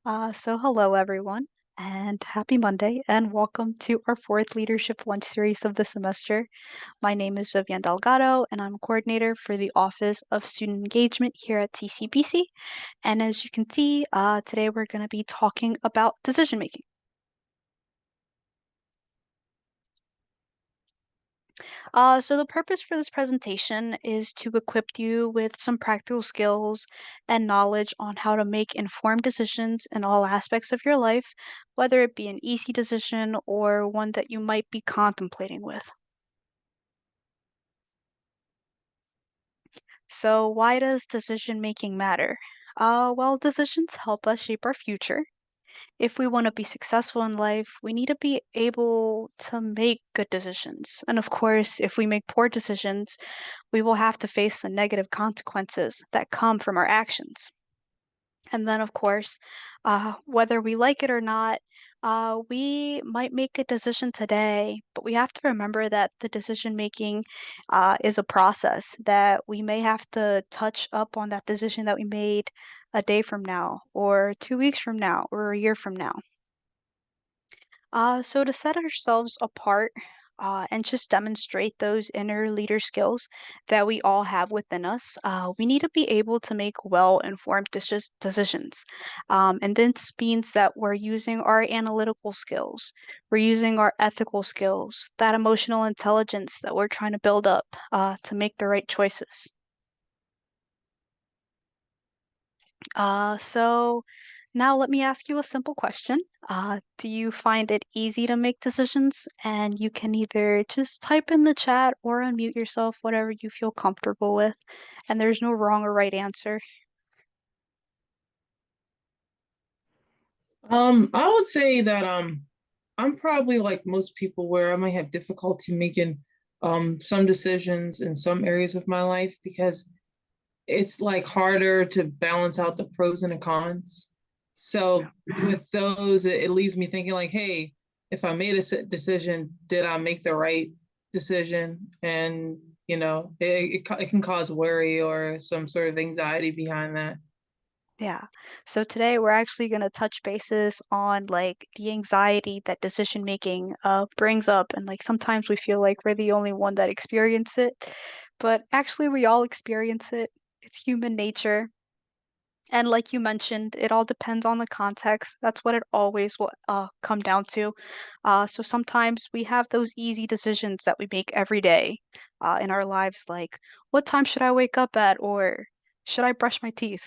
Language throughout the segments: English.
So hello everyone, and happy Monday, and welcome to our fourth leadership lunch series of the semester. My name is Vivian Delgado, and I'm coordinator for the Office of Student Engagement here at TCPC. And as you can see, today we're going to be talking about decision making. So the purpose for this presentation is to equip you with some practical skills and knowledge on how to make informed decisions in all aspects of your life, whether it be an easy decision or one that you might be contemplating with. So why does decision making matter? Well, decisions help us shape our future. If we want to be successful in life, we need to be able to make good decisions. And of course, if we make poor decisions, we will have to face the negative consequences that come from our actions. And then, of course, whether we like it or not, we might make a decision today, but we have to remember that the decision making is a process that we may have to touch up on that decision that we made a day from now, or 2 weeks from now, or a year from now. So to set ourselves apart and just demonstrate those inner leader skills that we all have within us, we need to be able to make well-informed decisions. And this means that we're using our analytical skills, we're using our ethical skills, that emotional intelligence that we're trying to build up to make the right choices. So now let me ask you a simple question. Do you find it easy to make decisions? And you can either just type in the chat or unmute yourself, whatever you feel comfortable with. And there's no wrong or right answer. I would say that I'm probably like most people where I might have difficulty making some decisions in some areas of my life because it's like harder to balance out the pros and the cons. So with those, it leaves me thinking like, hey, if I made a decision, did I make the right decision? And it can cause worry or some sort of anxiety behind that. Yeah. So today we're actually going to touch bases on like the anxiety that decision making brings up, and like sometimes we feel like we're the only one that experience it, but actually we all experience it. It's human nature. And like you mentioned, it all depends on the context. That's what it always will come down to. So sometimes we have those easy decisions that we make every day in our lives, like what time should I wake up at, or should I brush my teeth?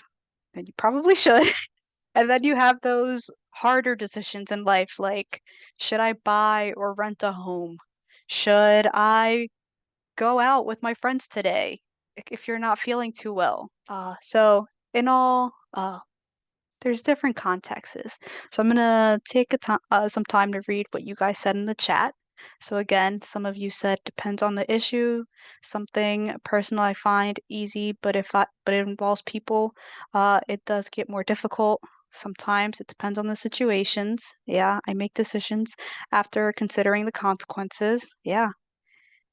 And you probably should. And then you have those harder decisions in life, like should I buy or rent a home? Should I go out with my friends today if you're not feeling too well? So in all, there's different contexts. So I'm gonna take some time to read what you guys said in the chat. So again, some of you said depends on the issue, something personal I find easy, but it involves people, it does get more difficult. Sometimes it depends on the situations. Yeah, I make decisions after considering the consequences. Yeah,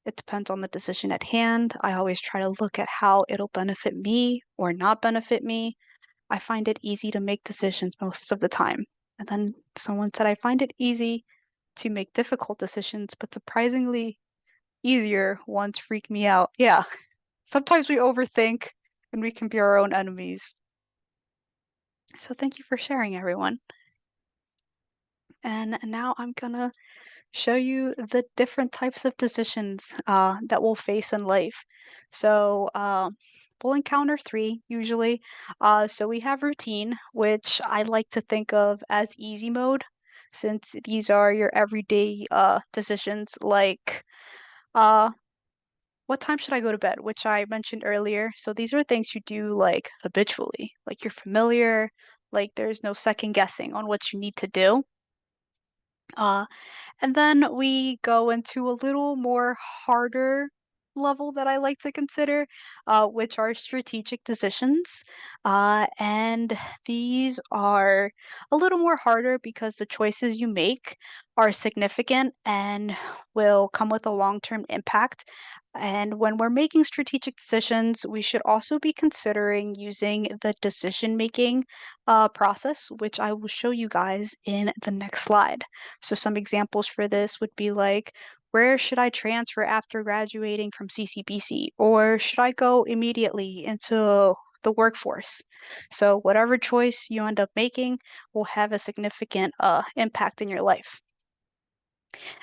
it depends on the decision at hand. I always try to look at how it'll benefit me or not benefit me. I find it easy to make decisions most of the time. And then someone said, I find it easy to make difficult decisions, but surprisingly easier ones freak me out. Yeah, sometimes we overthink and we can be our own enemies. So thank you for sharing, everyone. And now I'm gonna show you the different types of decisions that we'll face in life. So we'll encounter three usually. So we have routine, which I like to think of as easy mode, since these are your everyday decisions like uh, what time should I go to bed, which I mentioned earlier. So these are things you do like habitually, like you're familiar, like there's no second guessing on what you need to do. Uh, and then we go into a little more harder level that I like to consider, which are strategic decisions. And these are a little more harder because the choices you make are significant and will come with a long-term impact. And when we're making strategic decisions, we should also be considering using the decision-making process, which I will show you guys in the next slide. So some examples for this would be like, where should I transfer after graduating from CCBC? Or should I go immediately into the workforce? So whatever choice you end up making will have a significant impact in your life.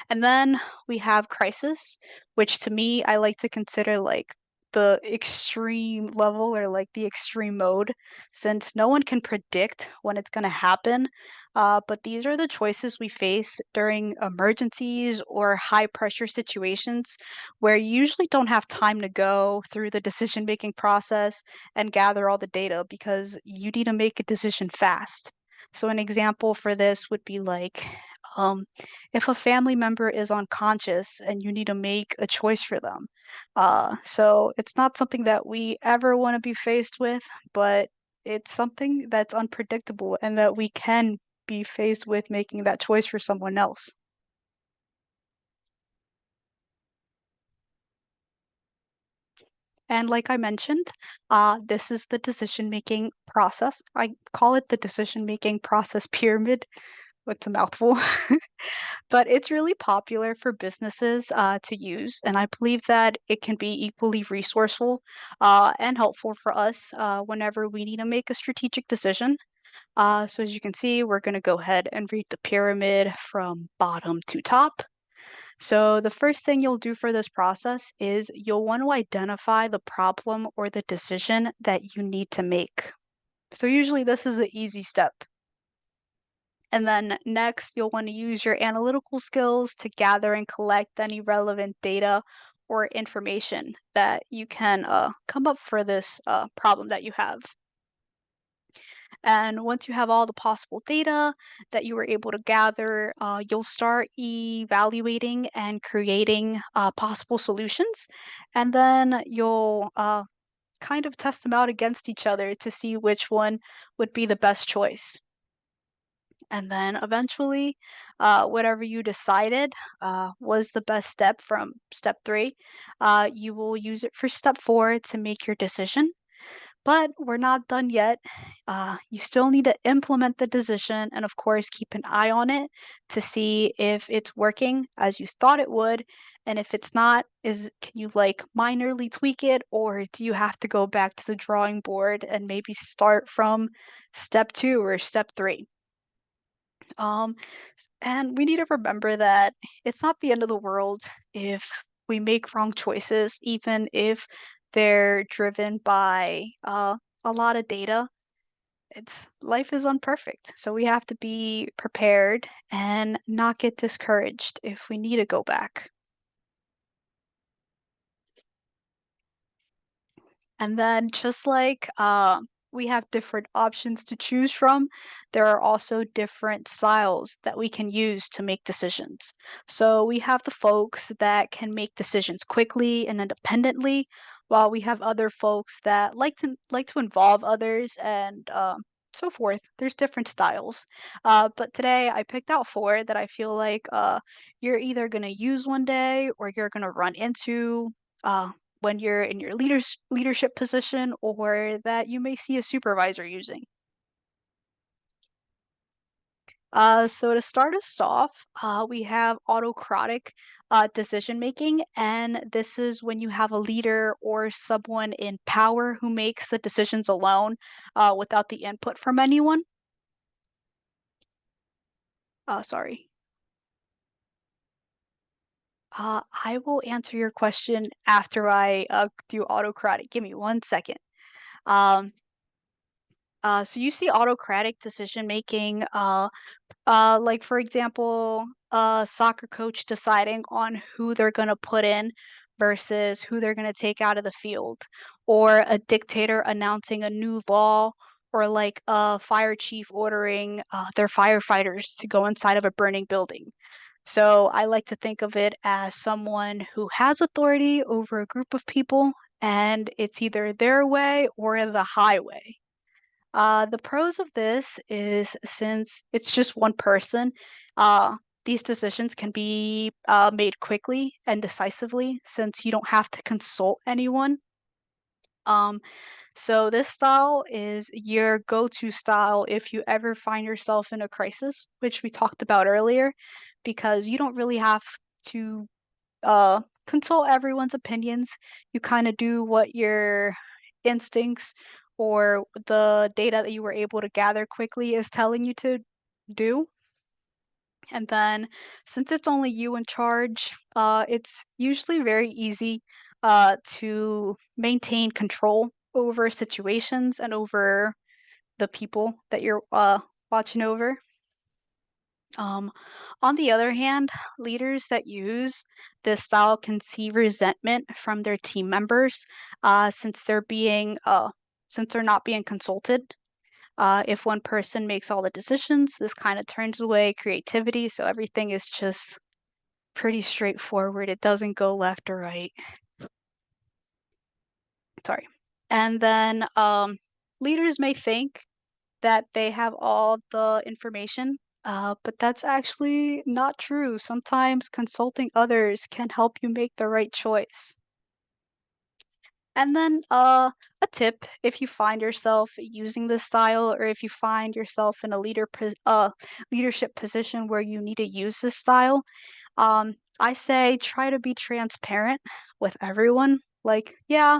And then we have crisis, which to me, I like to consider like the extreme level or like the extreme mode, since no one can predict when it's going to happen. But these are the choices we face during emergencies or high pressure situations where you usually don't have time to go through the decision making process and gather all the data because you need to make a decision fast. So, an example for this would be like, um, if a family member is unconscious and you need to make a choice for them. So it's not something that we ever want to be faced with, but it's something that's unpredictable and that we can be faced with making that choice for someone else. And like I mentioned, this is the decision-making process. I call it the decision-making process pyramid. It's a mouthful. But it's really popular for businesses to use, and I believe that it can be equally resourceful and helpful for us whenever we need to make a strategic decision. So as you can see, we're going to go ahead and read the pyramid from bottom to top. So the first thing you'll do for this process is you'll want to identify the problem or the decision that you need to make. So usually this is an easy step. And then next, you'll want to use your analytical skills to gather and collect any relevant data or information that you can come up for this problem that you have. And once you have all the possible data that you were able to gather, you'll start evaluating and creating possible solutions. And then you'll kind of test them out against each other to see which one would be the best choice. And then eventually, whatever you decided was the best step from step three, you will use it for step four to make your decision. But we're not done yet. You still need to implement the decision and, of course, keep an eye on it to see if it's working as you thought it would. And if it's not, can you like minorly tweak it, or do you have to go back to the drawing board and maybe start from step two or step three? And we need to remember that it's not the end of the world if we make wrong choices, even if they're driven by a lot of data. It's life is imperfect, so we have to be prepared and not get discouraged if we need to go back. And then just like we have different options to choose from, there are also different styles that we can use to make decisions. So we have the folks that can make decisions quickly and independently, while we have other folks that like to involve others and so forth. There's different styles. But today I picked out four that I feel like you're either gonna use one day or you're gonna run into. When you're in your leadership position or that you may see a supervisor using. So to start us off, we have autocratic decision making, and this is when you have a leader or someone in power who makes the decisions alone without the input from anyone. Sorry. I will answer your question after I do autocratic. Give me 1 second. Um, so you see autocratic decision making like, for example, a soccer coach deciding on who they're gonna put in versus who they're gonna take out of the field, or a dictator announcing a new law, or like a fire chief ordering their firefighters to go inside of a burning building. So I like to think of it as someone who has authority over a group of people, and it's either their way or the highway. The pros of this is since it's just one person, These decisions can be made quickly and decisively since you don't have to consult anyone. Um, so this style is your go-to style if you ever find yourself in a crisis, which we talked about earlier, because you don't really have to consult everyone's opinions. You kind of do what your instincts or the data that you were able to gather quickly is telling you to do. And then since it's only you in charge, it's usually very easy to maintain control over situations and over the people that you're watching over. Um, on the other hand, leaders that use this style can see resentment from their team members since since they're not being consulted. If one person makes all the decisions, this kind of turns away creativity, so everything is just pretty straightforward. It doesn't go left or right. Sorry. And then leaders may think that they have all the information, but that's actually not true. Sometimes consulting others can help you make the right choice. And then a tip if you find yourself using this style or if you find yourself in a leadership position where you need to use this style, I say try to be transparent with everyone. Like, yeah,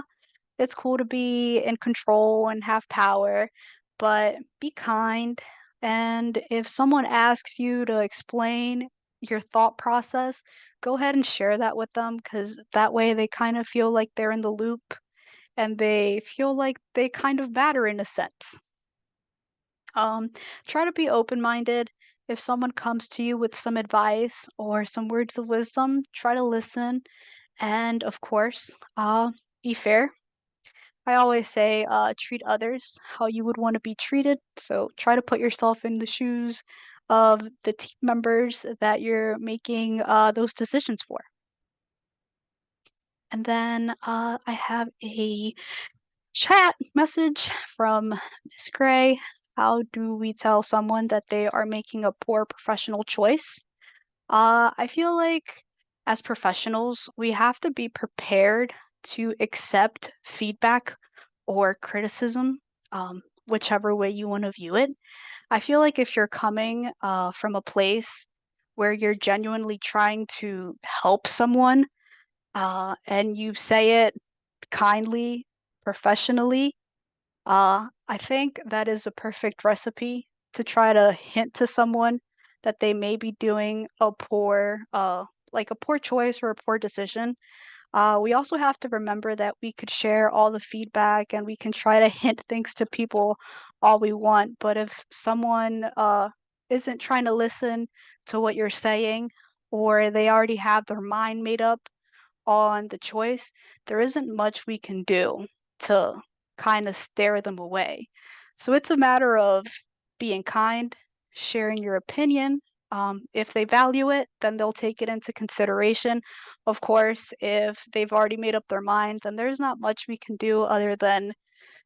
it's cool to be in control and have power, but be kind. And if someone asks you to explain your thought process, go ahead and share that with them because that way they kind of feel like they're in the loop and they feel like they kind of matter in a sense. Um, Try to be open-minded. If someone comes to you with some advice or some words of wisdom, try to listen. And of course, be fair. I always say, treat others how you would want to be treated. So try to put yourself in the shoes of the team members that you're making those decisions for. And then I have a chat message from Miss Gray. How do we tell someone that they are making a poor professional choice? I feel like as professionals, we have to be prepared to accept feedback or criticism, whichever way you want to view it. I feel like if you're coming from a place where you're genuinely trying to help someone and you say it kindly, professionally, I think that is a perfect recipe to try to hint to someone that they may be doing like a poor choice or a poor decision. We also have to remember that we could share all the feedback and we can try to hint things to people all we want, but if someone isn't trying to listen to what you're saying or they already have their mind made up on the choice, there isn't much we can do to kind of stare them away. So it's a matter of being kind, sharing your opinion. If they value it, then they'll take it into consideration. Of course, if they've already made up their mind, then there's not much we can do other than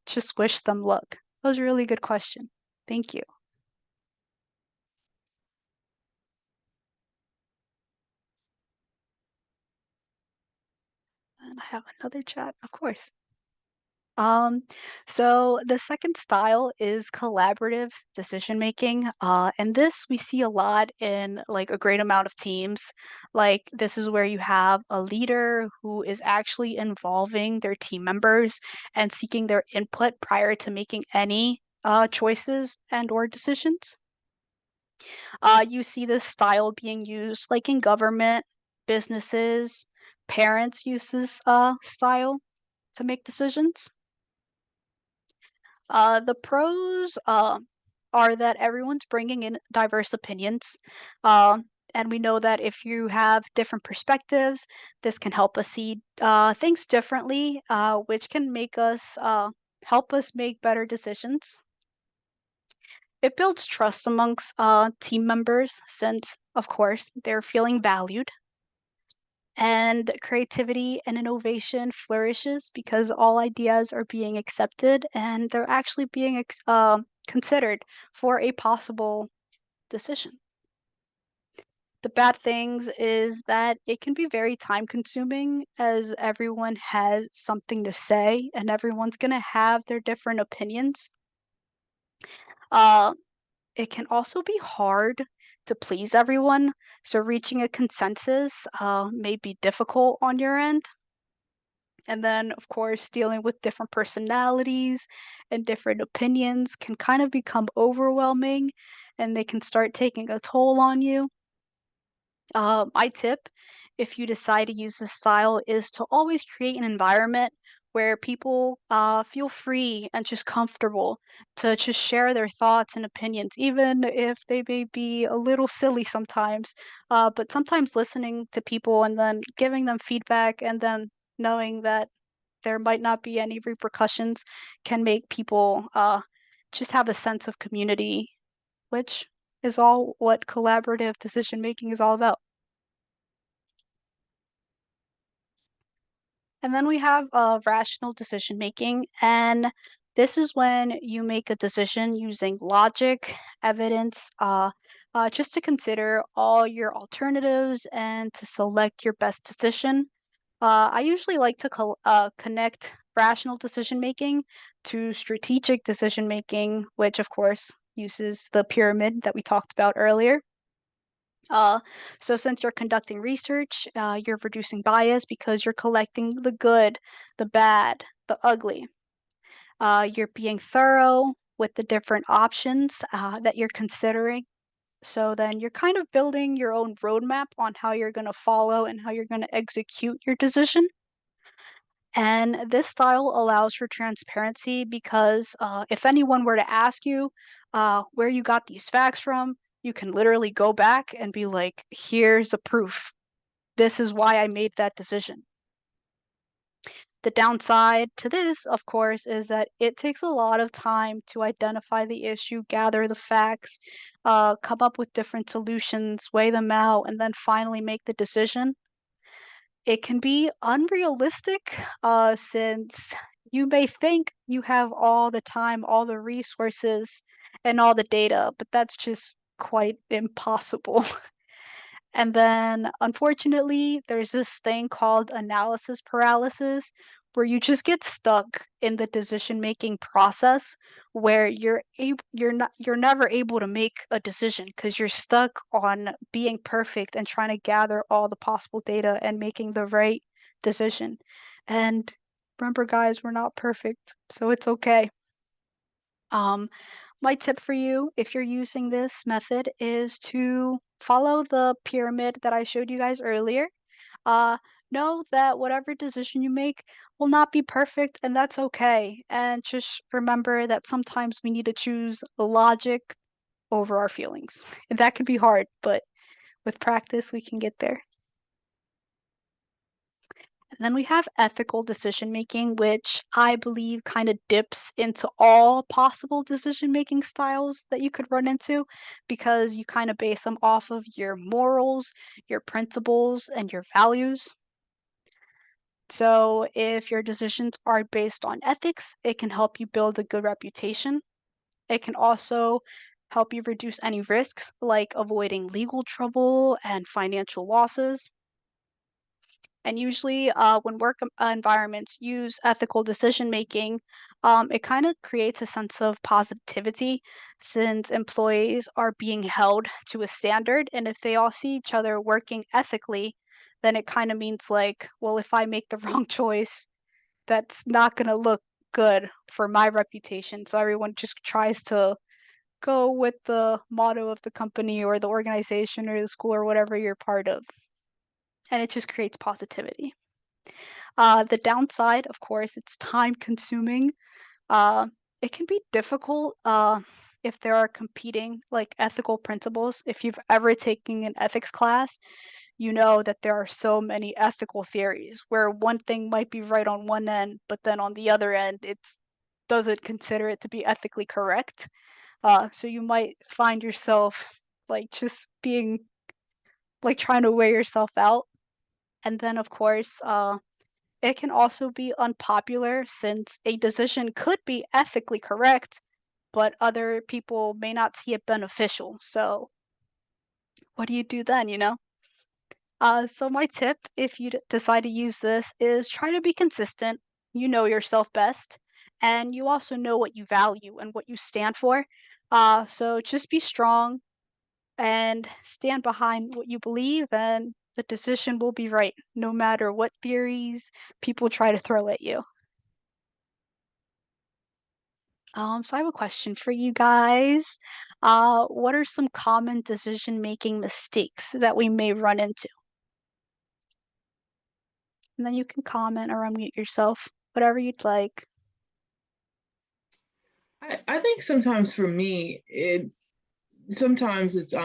just wish them luck. That was a really good question. Thank you. And I have another chat, of course. Um, so the second style is collaborative decision making. And this we see a lot in like a great amount of teams. Like this is where you have a leader who is actually involving their team members and seeking their input prior to making any choices and or decisions. You see this style being used like in government, businesses, parents use this style to make decisions. The pros are that everyone's bringing in diverse opinions. And we know that if you have different perspectives, this can help us see things differently, which can make us help us make better decisions. It builds trust amongst team members since, of course, they're feeling valued. And creativity and innovation flourishes because all ideas are being accepted and they're actually being considered for a possible decision. The bad things is that it can be very time consuming as everyone has something to say and everyone's going to have their different opinions. Uh, it can also be hard to please everyone, so reaching a consensus may be difficult on your end. And then, of course, dealing with different personalities and different opinions can kind of become overwhelming and they can start taking a toll on you. My tip, if you decide to use this style, is to always create an environment where people feel free and just comfortable to just share their thoughts and opinions, even if they may be a little silly sometimes. But sometimes listening to people and then giving them feedback and then knowing that there might not be any repercussions can make people just have a sense of community, which is all what collaborative decision making is all about. And then we have rational decision making, and this is when you make a decision using logic, evidence, just to consider all your alternatives and to select your best decision. I usually like to connect rational decision making to strategic decision making, which of course uses the pyramid that we talked about earlier. Uh, so since you're conducting research, you're reducing bias because you're collecting the good, the bad, the ugly. You're being thorough with the different options that you're considering. So then you're kind of building your own roadmap on how you're going to follow and how you're going to execute your decision. And this style allows for transparency because if anyone were to ask you where you got these facts from, you can literally go back and be like, here's a proof. This is why I made that decision. The downside to this, of course, is that it takes a lot of time to identify the issue, gather the facts, come up with different solutions, weigh them out, and then finally make the decision. It can be unrealistic, since you may think you have all the time, all the resources, and all the data, but that's just quite impossible. And then, unfortunately, there's this thing called analysis paralysis, where you just get stuck in the decision-making process where you're never able to make a decision because you're stuck on being perfect and trying to gather all the possible data and making the right decision. And remember, guys, we're not perfect, so it's okay. Um, my tip for you, if you're using this method, is to follow the pyramid that I showed you guys earlier. Uh, know that whatever decision you make will not be perfect, and that's okay. And just remember that sometimes we need to choose logic over our feelings. And that can be hard, but with practice, we can get there. And then we have ethical decision making, which I believe kind of dips into all possible decision making styles that you could run into because you kind of base them off of your morals, your principles, and your values. So, if your decisions are based on ethics, it can help you build a good reputation. It can also help you reduce any risks like avoiding legal trouble and financial losses. And usually, when environments use ethical decision making, it kind of creates a sense of positivity since employees are being held to a standard. And if they all see each other working ethically, then it kind of means like, well, if I make the wrong choice, that's not going to look good for my reputation. So everyone just tries to go with the motto of the company or the organization or the school or whatever you're part of. And it just creates positivity. The downside, of course, it's time consuming. Uh, it can be difficult if there are competing like ethical principles. If you've ever taken an ethics class, you know that there are so many ethical theories where one thing might be right on one end, but then on the other end, it's doesn't consider it to be ethically correct. So you might find yourself like just being like trying to weigh yourself out. And then, of course, it can also be unpopular since a decision could be ethically correct, but other people may not see it beneficial. So what do you do then, you know? So my tip, if you decide to use this, is try to be consistent. You know yourself best, and you also know what you value and what you stand for. So just be strong and stand behind what you believe, and the decision will be right, no matter what theories people try to throw at you. So I have a question for you guys. What are some common decision-making mistakes that we may run into? And then you can comment or unmute yourself, whatever you'd like. I think sometimes for me, sometimes it's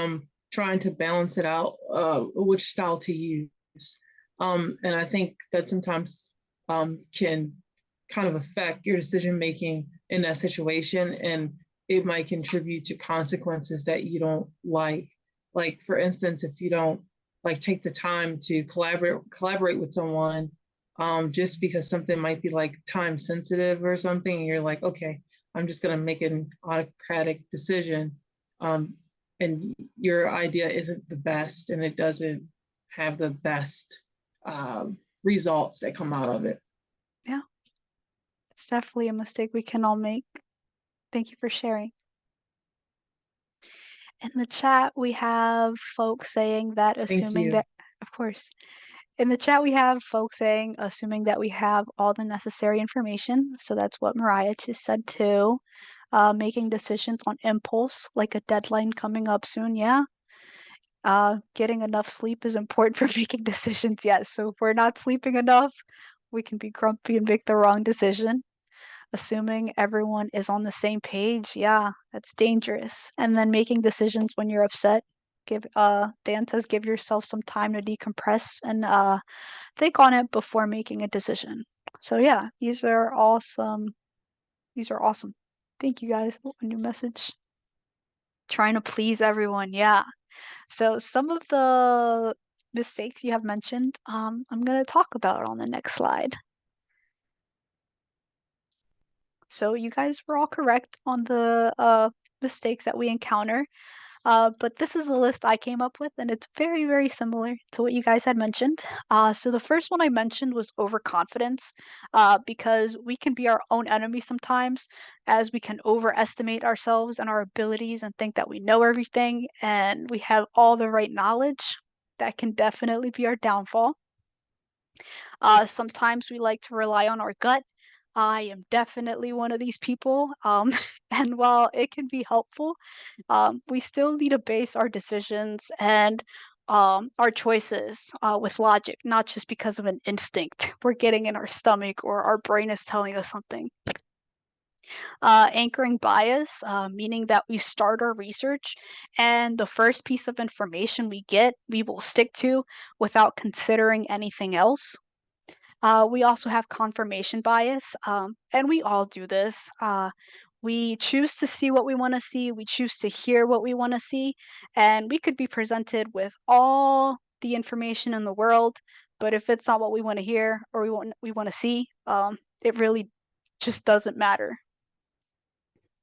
trying to balance it out, which style to use. And I think that sometimes can kind of affect your decision making in that situation, and it might contribute to consequences that you don't like. Like for instance, if you don't like take the time to collaborate with someone, just because something might be like time sensitive or something, and you're like, okay, I'm just gonna make an autocratic decision. Um, and your idea isn't the best and it doesn't have the best results that come out of it. Yeah, it's definitely a mistake we can all make. Thank you for sharing. In the chat, we have folks saying that Thank assuming you. that, of course, in the chat, we have folks saying assuming that we have all the necessary information. So that's what Mariah just said too. Making decisions on impulse, like a deadline coming up soon. Yeah. Getting enough sleep is important for making decisions. Yes. So if we're not sleeping enough, we can be grumpy and make the wrong decision. Assuming everyone is on the same page, yeah, that's dangerous. And then making decisions when you're upset. Dan says give yourself some time to decompress and think on it before making a decision. So yeah, these are awesome. Thank you guys. Oh, a new message. Trying to please everyone, yeah. So some of the mistakes you have mentioned, I'm gonna talk about on the next slide. So you guys were all correct on the mistakes that we encounter. But this is a list I came up with, and it's very, very similar to what you guys had mentioned. So the first one I mentioned was overconfidence, because we can be our own enemy sometimes, as we can overestimate ourselves and our abilities and think that we know everything and we have all the right knowledge. That can definitely be our downfall. Sometimes we like to rely on our gut. I am definitely one of these people. And while it can be helpful, we still need to base our decisions and our choices with logic, not just because of an instinct we're getting in our stomach or our brain is telling us something. Anchoring bias, meaning that we start our research and the first piece of information we get, we will stick to without considering anything else. We also have confirmation bias, and we all do this. We choose to see what we want to see, we choose to hear what we want to see, and we could be presented with all the information in the world, but if it's not what we want to hear or we want to see, it really just doesn't matter.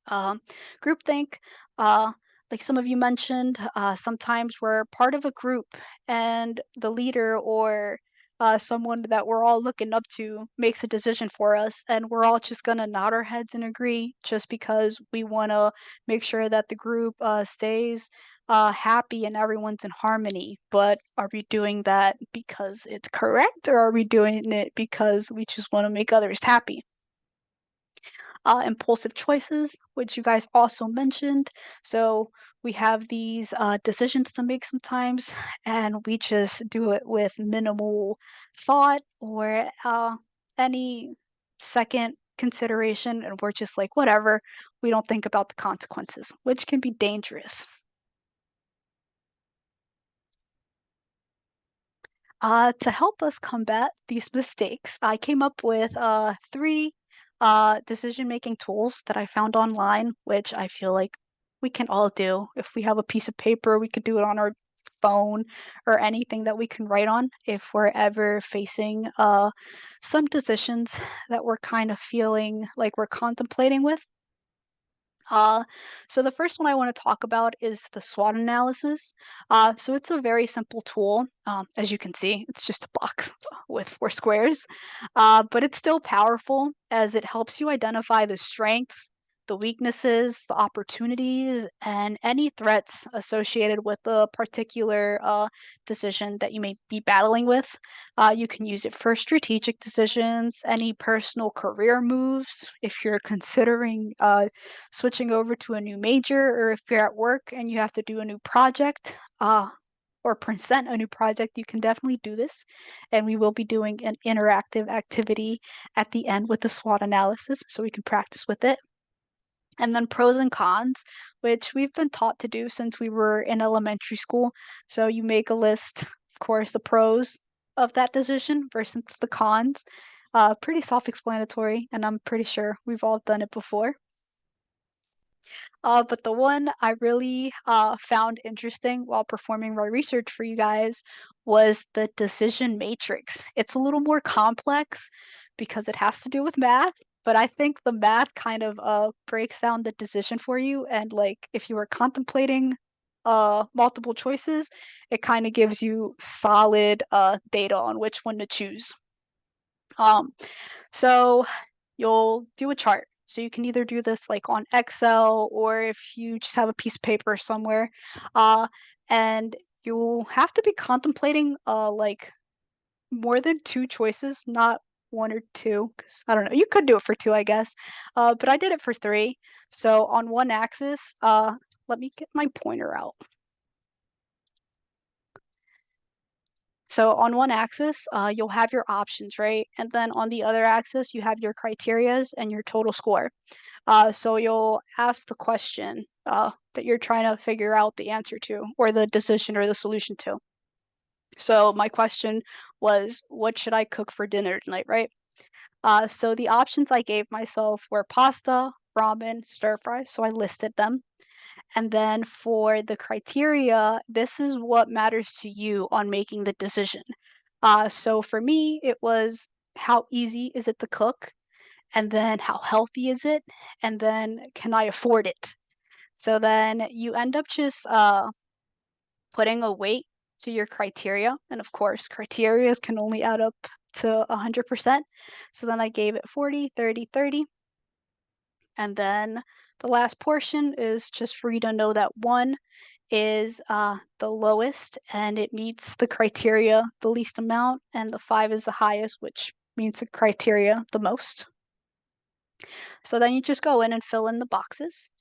Um, Groupthink, uh, like some of you mentioned, sometimes we're part of a group and the leader or someone that we're all looking up to makes a decision for us, and we're all just gonna nod our heads and agree just because we want to make sure that the group stays happy and everyone's in harmony. But are we doing that because it's correct, or are we doing it because we just want to make others happy? Impulsive choices, which you guys also mentioned. So we have these decisions to make sometimes, and we just do it with minimal thought or any second consideration, and we're just like, whatever. We don't think about the consequences, which can be dangerous. To help us combat these mistakes, I came up with three decision-making tools that I found online, which I feel like we can all do. If we have a piece of paper, we could do it on our phone or anything that we can write on if we're ever facing some decisions that we're kind of feeling like we're contemplating with. Uh, so the first one I want to talk about is the SWOT analysis. So it's a very simple tool. As you can see, it's just a box with four squares, but it's still powerful as it helps you identify the strengths, the weaknesses, the opportunities, and any threats associated with the particular decision that you may be battling with. You can use it for strategic decisions, any personal career moves, if you're considering switching over to a new major, or if you're at work and you have to do a new project, or present a new project, you can definitely do this. And we will be doing an interactive activity at the end with the SWOT analysis so we can practice with it. And then pros and cons, which we've been taught to do since we were in elementary school. So you make a list, of course, the pros of that decision versus the cons. Pretty self-explanatory, and I'm pretty sure we've all done it before. But the one I really found interesting while performing my research for you guys was the decision matrix. It's a little more complex because it has to do with math, but I think the math kind of breaks down the decision for you. And like if you were contemplating multiple choices, it kind of gives you solid data on which one to choose. Um, so you'll do a chart. So you can either do this like on Excel or if you just have a piece of paper somewhere. Uh, and you'll have to be contemplating like more than two choices, not one or two, because I don't know. You could do it for two, I guess. But I did it for three. So on one axis, let me get my pointer out. So on one axis, you'll have your options, right? And then on the other axis, you have your criterias and your total score. So you'll ask the question that you're trying to figure out the answer to, or the decision or the solution to. So my question was, what should I cook for dinner tonight, right? So the options I gave myself were pasta, ramen, stir fry. So I listed them. And then for the criteria, this is what matters to you on making the decision. So for me, it was how easy is it to cook? And then how healthy is it? And then can I afford it? So then you end up just putting a weight to your criteria. And of course, criterias can only add up to 100%. So then I gave it 40, 30, 30. And then the last portion is just for you to know that one is the lowest and it meets the criteria the least amount, and the five is the highest, which means the criteria the most. So then you just go in and fill in the boxes,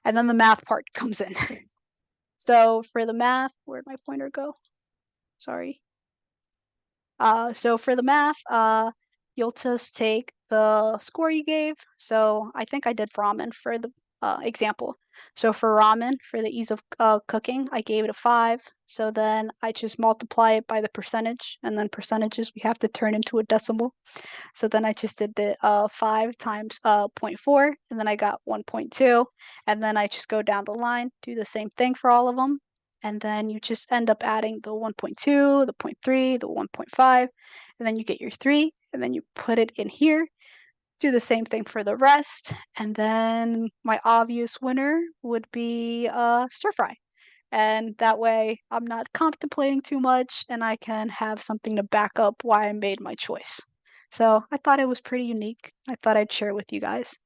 and then the math part comes in. So for the math, where'd my pointer go? Sorry. So for the math, you'll just take the score you gave. So I think I did ramen for the example. So for ramen, for the ease of cooking, I gave it a 5. So then I just multiply it by the percentage, and then percentages we have to turn into a decimal. So then I just did the 5 times zero point 0.4, and then I got 1.2. And then I just go down the line, do the same thing for all of them. And then you just end up adding the 1.2, the 0.3, the 1.5, and then you get your 3, and then you put it in here. Do the same thing for the rest. And then my obvious winner would be stir fry. And that way I'm not contemplating too much and I can have something to back up why I made my choice. So I thought it was pretty unique. I thought I'd share with you guys.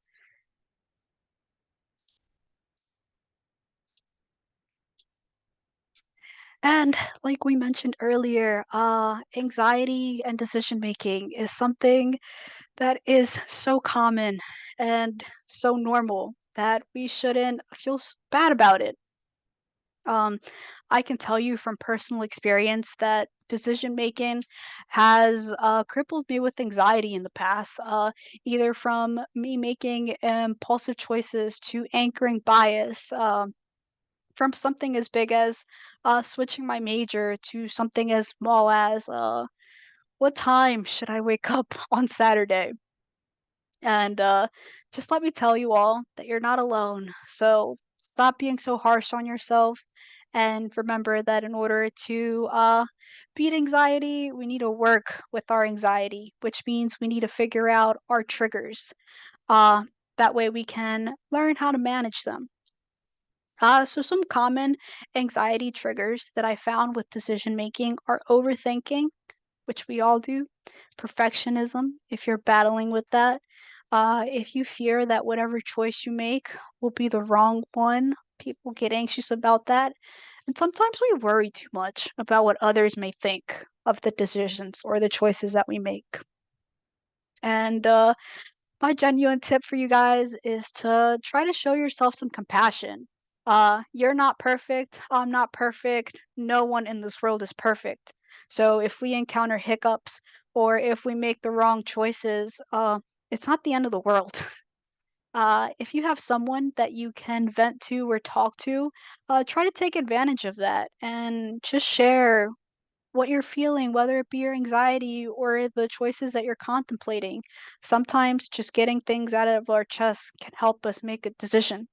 And like we mentioned earlier, anxiety and decision making is something that is so common and so normal that we shouldn't feel bad about it. Um, I can tell you from personal experience that decision making has crippled me with anxiety in the past, either from me making impulsive choices to anchoring bias, from something as big as switching my major to something as small as what time should I wake up on Saturday? And just let me tell you all that you're not alone. So stop being so harsh on yourself. And remember that in order to beat anxiety, we need to work with our anxiety, which means we need to figure out our triggers. Uh, That way we can learn how to manage them. So some common anxiety triggers that I found with decision making are overthinking, which we all do, perfectionism, if you're battling with that, if you fear that whatever choice you make will be the wrong one, people get anxious about that. And sometimes we worry too much about what others may think of the decisions or the choices that we make. And my genuine tip for you guys is to try to show yourself some compassion. You're not perfect. I'm not perfect. No one in this world is perfect. So if we encounter hiccups or if we make the wrong choices, it's not the end of the world. If you have someone that you can vent to or talk to, try to take advantage of that and just share what you're feeling, whether it be your anxiety or the choices that you're contemplating. Sometimes just getting things out of our chest can help us make a decision.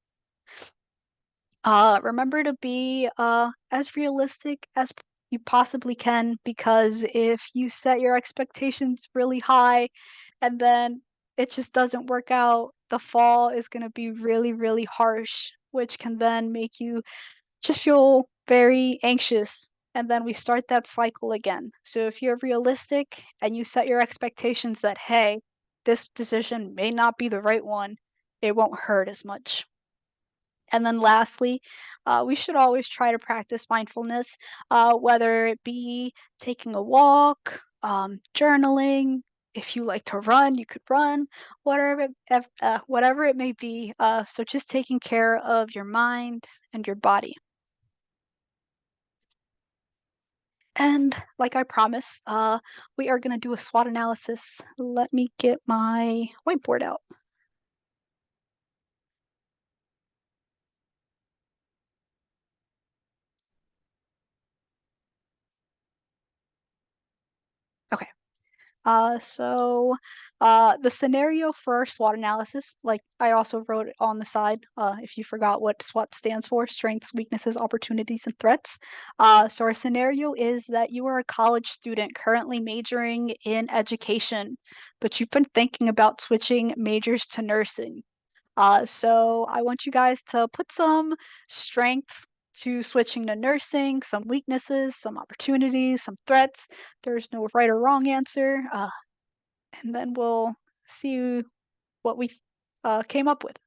Remember to be as realistic as you possibly can because if you set your expectations really high and then it just doesn't work out, the fall is going to be really, really harsh, which can then make you just feel very anxious and then we start that cycle again. So if you're realistic and you set your expectations that, hey, this decision may not be the right one, it won't hurt as much. And then lastly, we should always try to practice mindfulness, whether it be taking a walk, journaling. If you like to run, you could run, whatever it may be. So just taking care of your mind and your body. And like I promised, we are going to do a SWOT analysis. Let me get my whiteboard out. Okay. The scenario for our SWOT analysis, like I also wrote it on the side, if you forgot what SWOT stands for, strengths, weaknesses, opportunities, and threats. So our scenario is that you are a college student currently majoring in education, but you've been thinking about switching majors to nursing. So I want you guys to put some strengths to switching to nursing, some weaknesses, some opportunities, some threats. There's no right or wrong answer. And then we'll see what we came up with.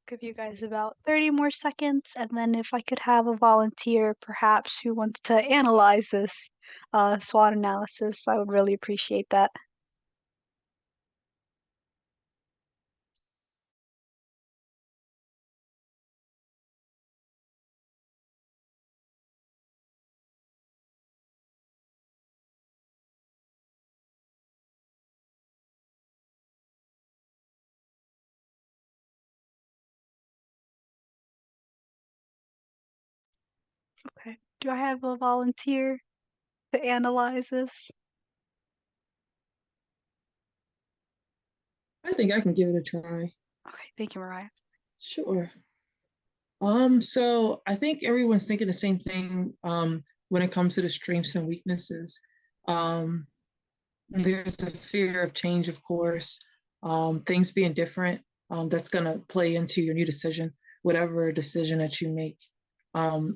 Give you guys about 30 more seconds, and then if I could have a volunteer, perhaps, who wants to analyze this SWOT analysis, I would really appreciate that. Okay. Do I have a volunteer to analyze this? I think I can give it a try. Okay, thank you, Mariah. Sure. So I think everyone's thinking the same thing when it comes to the strengths and weaknesses. Um, there's a fear of change, of course, things being different. That's gonna play into your new decision, whatever decision that you make.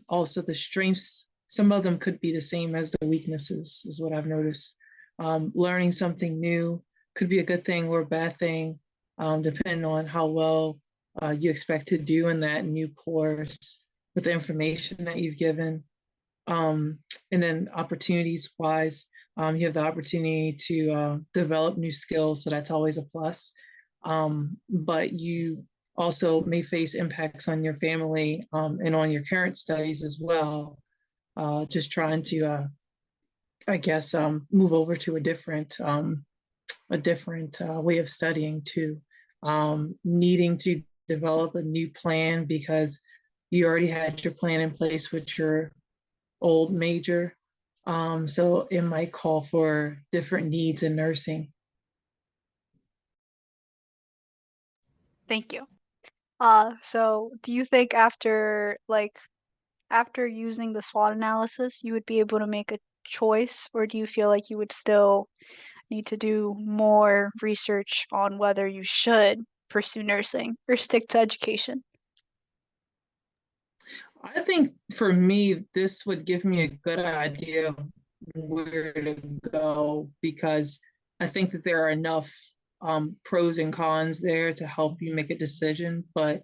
Also, the strengths, some of them could be the same as the weaknesses, is what I've noticed. Learning something new could be a good thing or a bad thing, depending on how well you expect to do in that new course with the information that you've given. Um, and then opportunities wise, you have the opportunity to develop new skills, so that's always a plus. But you also may face impacts on your family and on your current studies as well. Just trying to, I guess, move over to a different way of studying too. Needing to develop a new plan because you already had your plan in place with your old major. So it might call for different needs in nursing. Thank you. So do you think after using the SWOT analysis, you would be able to make a choice, or do you feel like you would still need to do more research on whether you should pursue nursing or stick to education? I think for me, this would give me a good idea of where to go because I think that there are enough pros and cons there to help you make a decision. But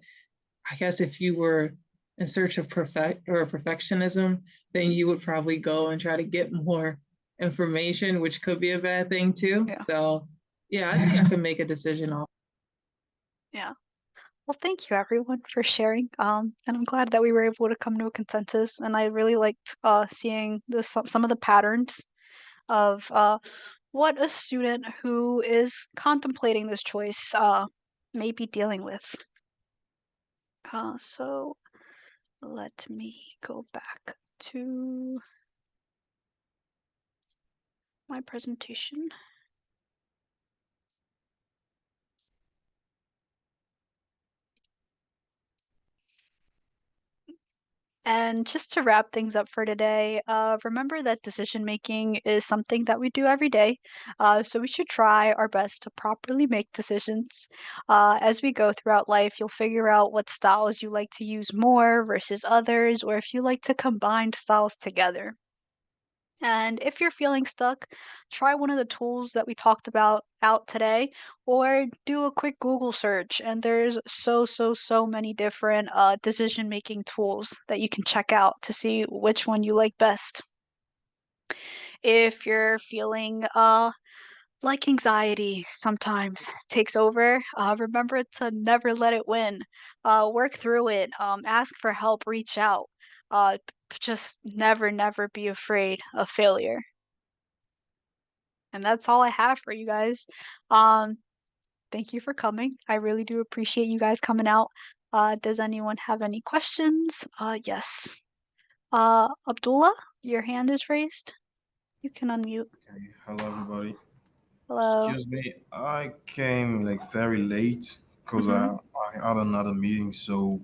I guess if you were in search of perfectionism, then you would probably go and try to get more information, which could be a bad thing too. Yeah. So yeah, I think I can make a decision off. Yeah. Well, thank you everyone for sharing. And I'm glad that we were able to come to a consensus. And I really liked seeing some of the patterns of what a student who is contemplating this choice may be dealing with. So let me go back to my presentation. And just to wrap things up for today, remember that decision making is something that we do every day. So we should try our best to properly make decisions. As we go throughout life, you'll figure out what styles you like to use more versus others, or if you like to combine styles together. And if you're feeling stuck, try one of the tools that we talked about out today, or do a quick Google search. And there's so many different decision-making tools that you can check out to see which one you like best. If you're feeling like anxiety sometimes takes over, remember to never let it win. Work through it. Ask for help. Reach out. Just never be afraid of failure. And that's all I have for you guys. Um, Thank you for coming. I really do appreciate you guys coming out. Does anyone have any questions? Yes. Abdullah, your hand is raised. You can unmute. Okay, hello everybody. Hello. Excuse me, I came like very late because Mm-hmm. I had another meeting, so